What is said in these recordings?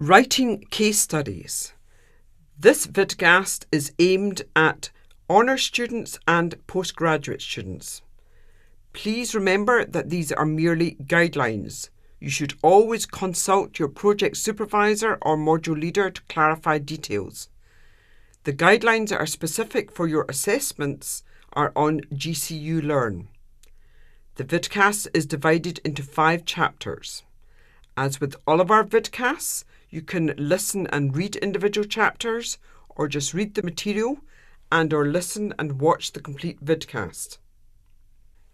Writing case studies. This vidcast is aimed at honours students and postgraduate students. Please remember that these are merely guidelines. You should always consult your project supervisor or module leader to clarify details. The guidelines are specific for your assessments are on GCU Learn. The vidcast is divided into 5 chapters. As with all of our vidcasts, you can listen and read individual chapters or just read the material or listen and watch the complete vidcast.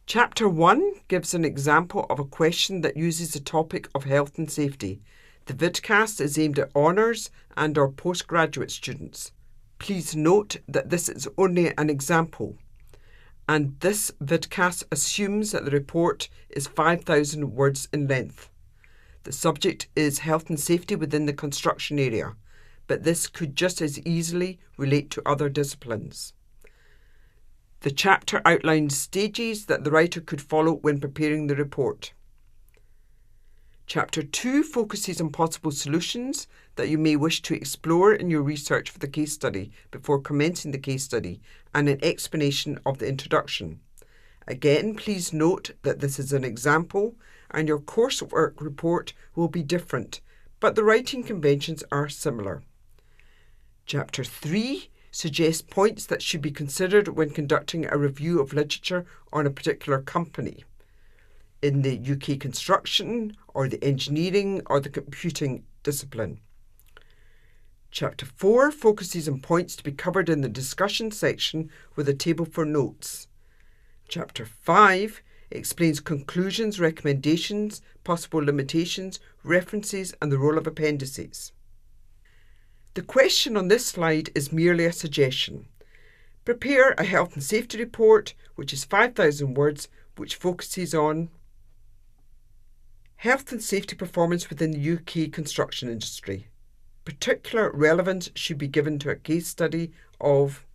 Chapter 1 gives an example of a question that uses the topic of health and safety. The vidcast is aimed at honours and/or postgraduate students. Please note that this is only an example, and this vidcast assumes that the report is 5,000 words in length. The subject is health and safety within the construction area, but this could just as easily relate to other disciplines. The chapter outlines stages that the writer could follow when preparing the report. Chapter 2 focuses on possible solutions that you may wish to explore in your research for the case study before commencing the case study, and an explanation of the introduction. Again, please note that this is an example and your coursework report will be different, but the writing conventions are similar. Chapter 3 suggests points that should be considered when conducting a review of literature on a particular company in the UK construction or the engineering or the computing discipline. Chapter 4 focuses on points to be covered in the discussion section with a table for notes. Chapter 5 explains conclusions, recommendations, possible limitations, references, and the role of appendices. The question on this slide is merely a suggestion. Prepare a health and safety report, which is 5,000 words, which focuses on health and safety performance within the UK construction industry. Particular relevance should be given to a case study of.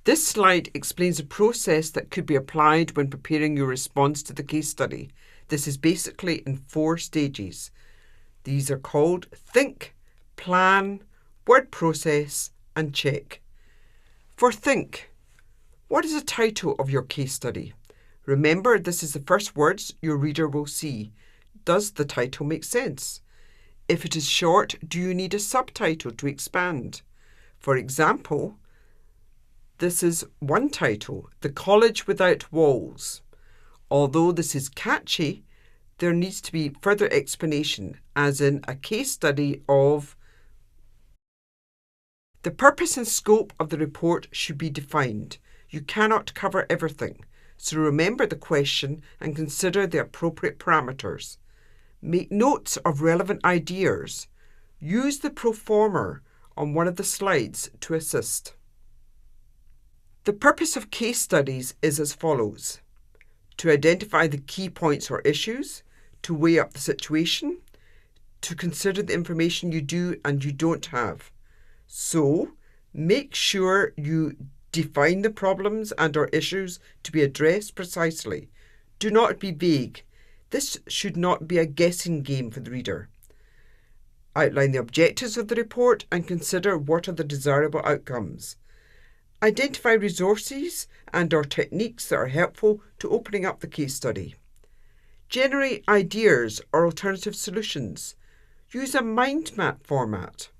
This slide explains the process that could be applied when preparing your response to the case study. This is basically in 4 stages. These are called think, plan, word process, and check. For think, what is the title of your case study? Remember, this is the first words your reader will see. Does the title make sense? If it is short, do you need a subtitle to expand? For example, this is one title, The College Without Walls. Although this is catchy, there needs to be further explanation, as in a case study of. The purpose and scope of the report should be defined. You cannot cover everything, so remember the question and consider the appropriate parameters. Make notes of relevant ideas. Use the pro forma on one of the slides to assist. The purpose of case studies is as follows: to identify the key points or issues, to weigh up the situation, to consider the information you do and you don't have. So, make sure you define the problems and or issues to be addressed precisely. Do not be vague. This should not be a guessing game for the reader. Outline the objectives of the report and consider what are the desirable outcomes. Identify resources and or techniques that are helpful to opening up the case study. Generate ideas or alternative solutions. Use a mind map format.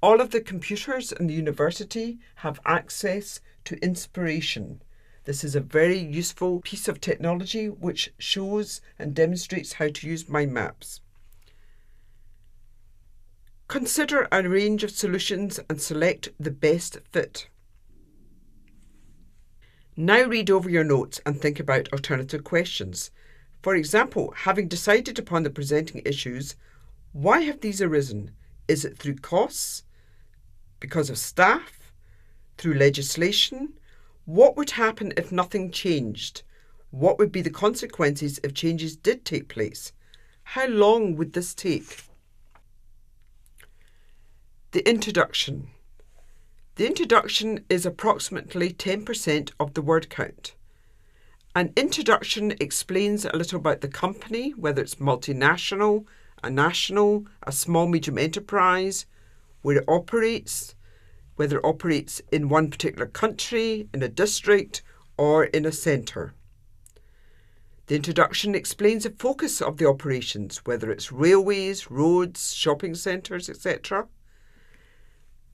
All of the computers in the university have access to Inspiration. This is a very useful piece of technology which shows and demonstrates how to use mind maps. Consider a range of solutions and select the best fit. Now read over your notes and think about alternative questions. For example, having decided upon the presenting issues, why have these arisen? Is it through costs? Because of staff? Through legislation? What would happen if nothing changed? What would be the consequences if changes did take place? How long would this take? The introduction. The introduction is approximately 10% of the word count. An introduction explains a little about the company, whether it's multinational, a national, a small, medium enterprise, where it operates, whether it operates in one particular country, in a district, or in a centre. The introduction explains the focus of the operations, whether it's railways, roads, shopping centres, etc.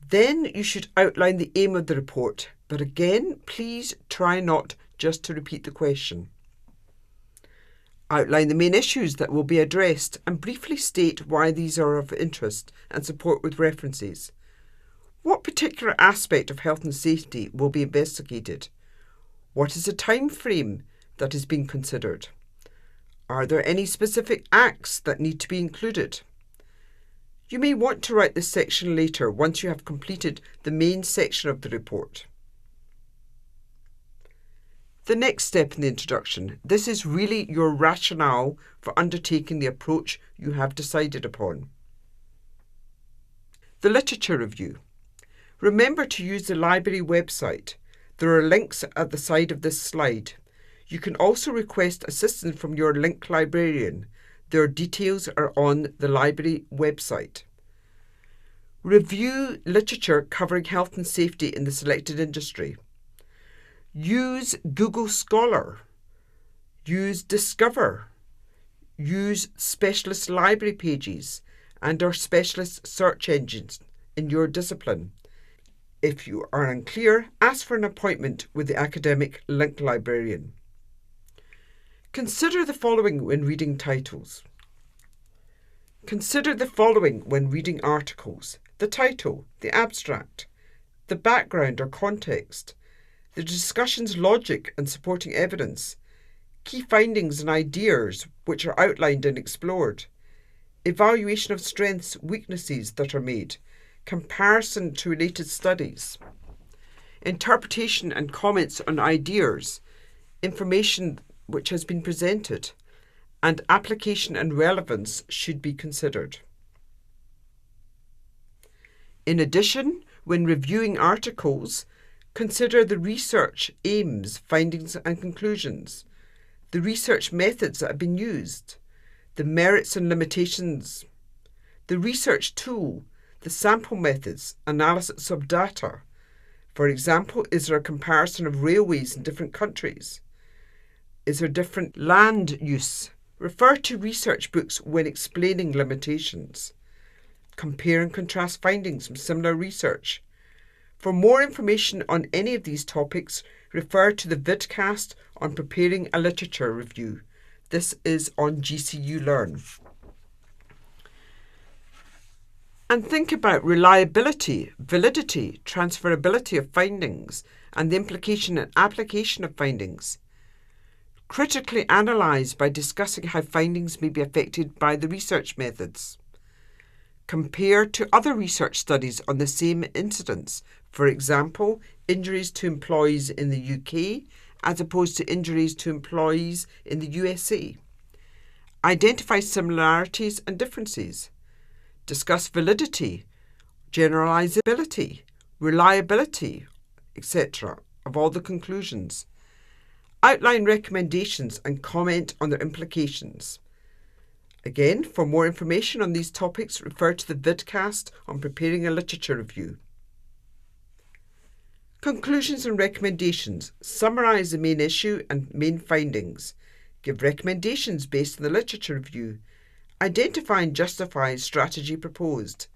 Then you should outline the aim of the report, but again, please try not just to repeat the question. Outline the main issues that will be addressed and briefly state why these are of interest and support with references. What particular aspect of health and safety will be investigated? What is the time frame that is being considered? Are there any specific acts that need to be included? You may want to write this section later once you have completed the main section of the report. The next step in the introduction. This is really your rationale for undertaking the approach you have decided upon. The literature review. Remember to use the library website. There are links at the side of this slide. You can also request assistance from your link librarian. Their details are on the library website. Review literature covering health and safety in the selected industry. Use Google Scholar. Use Discover. Use specialist library pages and or specialist search engines in your discipline. If you are unclear, ask for an appointment with the academic link librarian. Consider the following when reading titles. Consider the following when reading articles: the title, the abstract, the background or context, the discussion's logic and supporting evidence, key findings and ideas which are outlined and explored, evaluation of strengths, weaknesses that are made, comparison to related studies, interpretation and comments on ideas, information which has been presented, and application and relevance should be considered. In addition, when reviewing articles, consider the research aims, findings and conclusions, the research methods that have been used, the merits and limitations, the research tool, the sample methods, analysis of data. For example, is there a comparison of railways in different countries? Is there different land use? Refer to research books when explaining limitations. Compare and contrast findings from similar research. For more information on any of these topics, refer to the vidcast on preparing a literature review. This is on GCU Learn. And think about reliability, validity, transferability of findings, and the implication and application of findings. Critically analyse by discussing how findings may be affected by the research methods. Compare to other research studies on the same incidents, for example, injuries to employees in the UK as opposed to injuries to employees in the USA. Identify similarities and differences. Discuss validity, generalizability, reliability, etc. of all the conclusions. Outline recommendations and comment on their implications. Again, for more information on these topics, refer to the vidcast on preparing a literature review. Conclusions and recommendations. Summarise the main issue and main findings. Give recommendations based on the literature review. Identify and justify strategy proposed.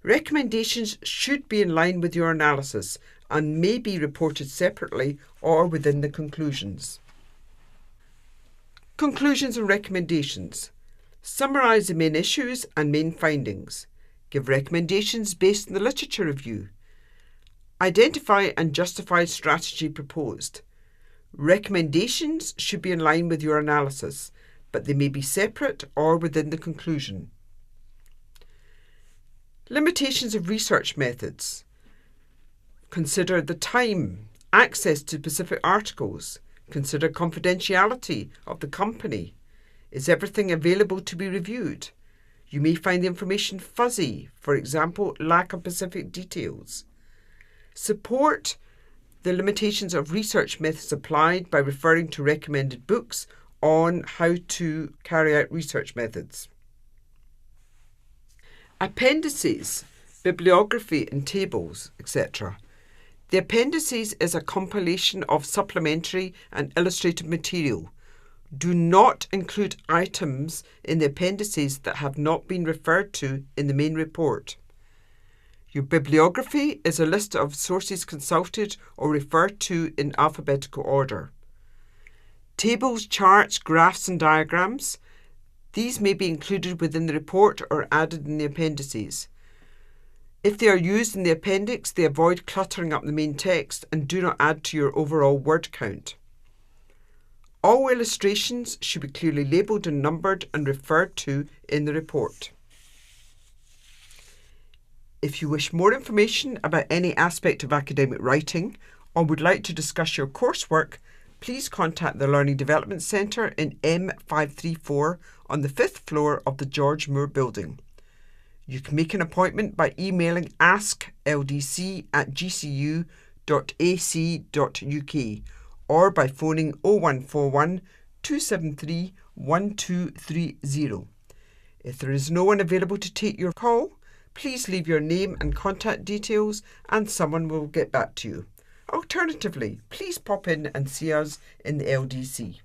Recommendations should be in line with your analysis and may be reported separately or within the conclusions. Conclusions and recommendations. Summarise the main issues and main findings. Give recommendations based on the literature review. Identify and justify strategy proposed. Recommendations should be in line with your analysis, but they may be separate or within the conclusion. Limitations of research methods. Consider the time, access to specific articles. Consider confidentiality of the company. Is everything available to be reviewed? You may find the information fuzzy, for example, lack of specific details. Support the limitations of research methods applied by referring to recommended books on how to carry out research methods. Appendices, bibliography and tables, etc. The appendices is a compilation of supplementary and illustrated material. Do not include items in the appendices that have not been referred to in the main report. Your bibliography is a list of sources consulted or referred to in alphabetical order. Tables, charts, graphs and diagrams. These may be included within the report or added in the appendices. If they are used in the appendix, they avoid cluttering up the main text and do not add to your overall word count. All illustrations should be clearly labelled and numbered and referred to in the report. If you wish more information about any aspect of academic writing or would like to discuss your coursework, please contact the Learning Development Centre in M534 on the 5th floor of the George Moore Building. You can make an appointment by emailing askldc@gcu.ac.uk or by phoning 0141 273 1230. If there is no one available to take your call, please leave your name and contact details and someone will get back to you. Alternatively, please pop in and see us in the LDC.